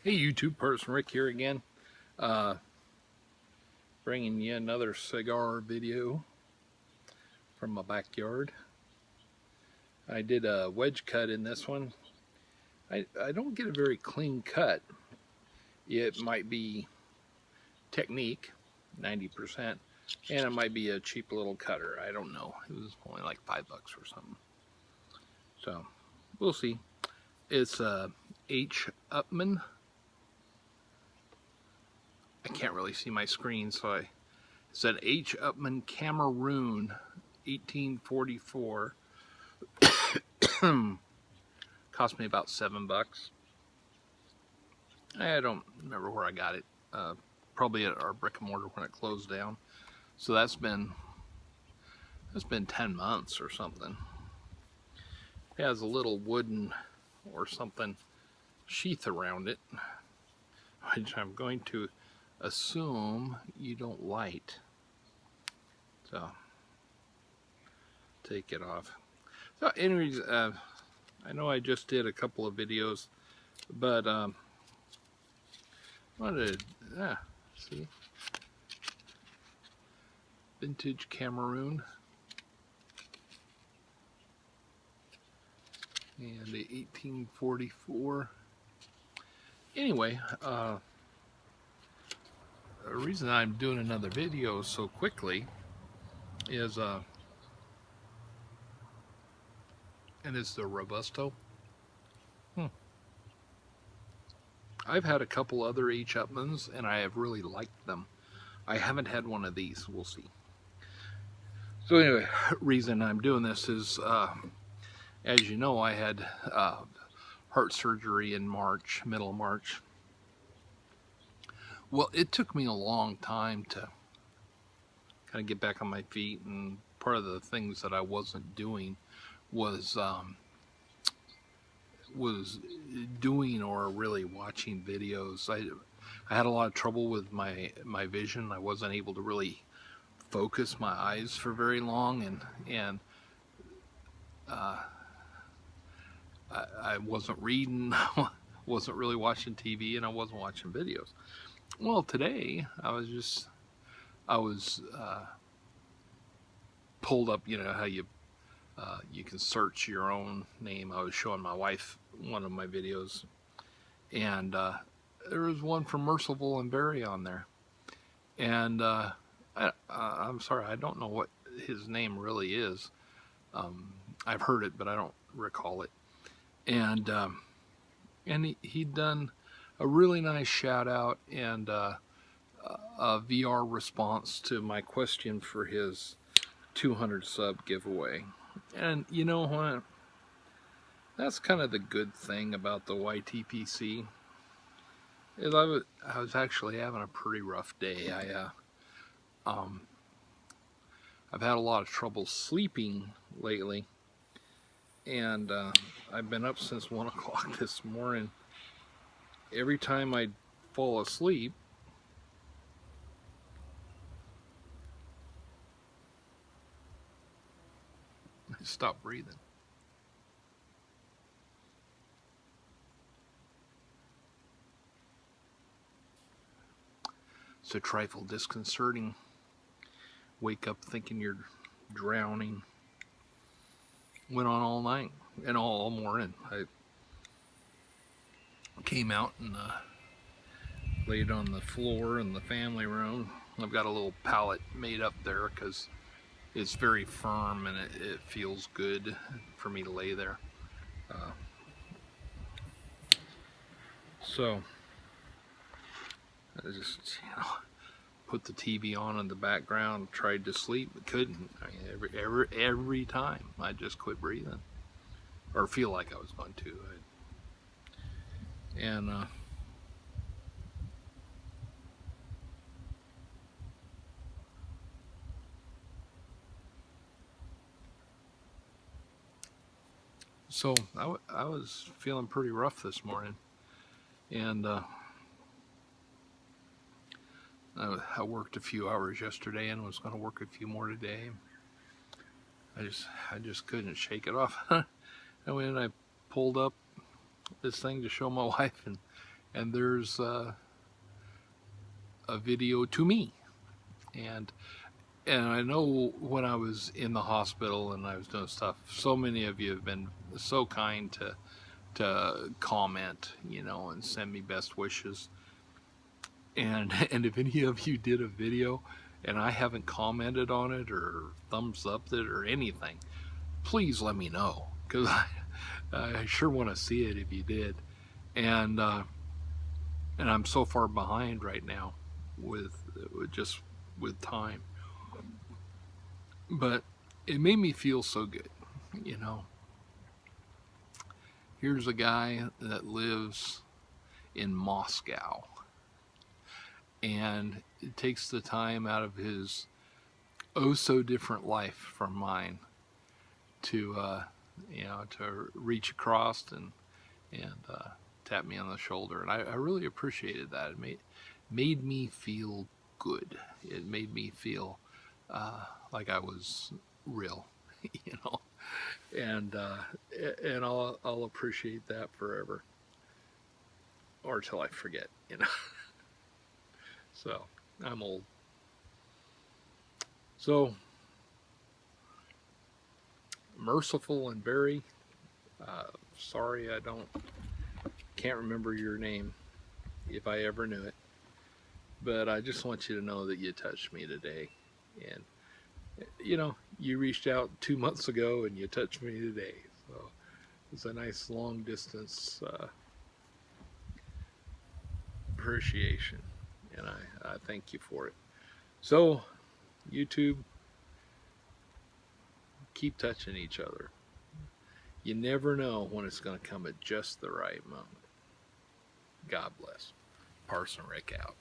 Hey YouTube, person Rick here again, bringing you another cigar video from my backyard. I did a wedge cut in this one. I don't get a very clean cut. It might be technique, 90%, and it might be a cheap little cutter. I don't know. It was only like $5 or something. So, we'll see. It's H. Upmann. I can't really see my screen, so it's an H. Upmann Cameroon 1844. Cost me about $7. I don't remember where I got it. Probably at our brick and mortar when it closed down. So that's been 10 months or something. It has a little wooden or something sheath around it, which I'm going to assume you don't light. So take it off. So anyways, I know I just did a couple of videos, but see, vintage Cameroon and the 1844. Anyway, the reason I'm doing another video so quickly is and it's the Robusto. I've had a couple other H. Upmanns and I have really liked them. I haven't had one of these. We'll see. So anyway, reason I'm doing this is, as you know, I had heart surgery in March, middle of March. Well, it took me a long time to kind of get back on my feet, and part of the things that I wasn't doing was doing or really watching videos. I had a lot of trouble with my vision. I wasn't able to really focus my eyes for very long, and I wasn't reading, wasn't really watching TV, and I wasn't watching videos. Well, today I was pulled up. You know how you can search your own name. I was showing my wife one of my videos, and there was one from Mercifulandvary on there, and I'm sorry, I don't know what his name really is. I've heard it, but I don't recall it. And he'd done a really nice shout out and a VR response to my question for his 200 sub giveaway. And you know what? That's kind of the good thing about the YTPC. Is I was actually having a pretty rough day. I've had a lot of trouble sleeping lately, and I've been up since 1 o'clock this morning. Every time I'd fall asleep, I stopped breathing. It's a trifle disconcerting. Wake up thinking you're drowning. Went on all night and all morning. I came out and laid on the floor in the family room. I've got a little pallet made up there because it's very firm and it feels good for me to lay there. So I just, put the TV on in the background, tried to sleep, but couldn't. I mean, every time I just quit breathing, or feel like I was going to. So I was feeling pretty rough this morning, and I worked a few hours yesterday and was going to work a few more today. I just couldn't shake it off. And when I pulled up this thing to show my wife, and and there's a video to me. And I know when I was in the hospital and I was doing stuff, so many of you have been so kind to comment, you know, and send me best wishes. And if any of you did a video and I haven't commented on it or thumbs up it or anything, please let me know, because I sure want to see it if you did. And I'm so far behind right now with time, but it made me feel so good, you know. Here's a guy that lives in Moscow, and it takes the time out of his oh so different life from mine to to reach across and tap me on the shoulder, and I really appreciated that. It made me feel good. It made me feel like I was real, you know, and I'll appreciate that forever, or till I forget, you know. So I'm old. So Mercifulandvary. Sorry, can't remember your name, if I ever knew it. But I just want you to know that you touched me today. And, you know, you reached out 2 months ago and you touched me today. So it's a nice long distance appreciation. And I thank you for it. So, YouTube, keep touching each other. You never know when it's going to come at just the right moment. God bless. Parson Rick out.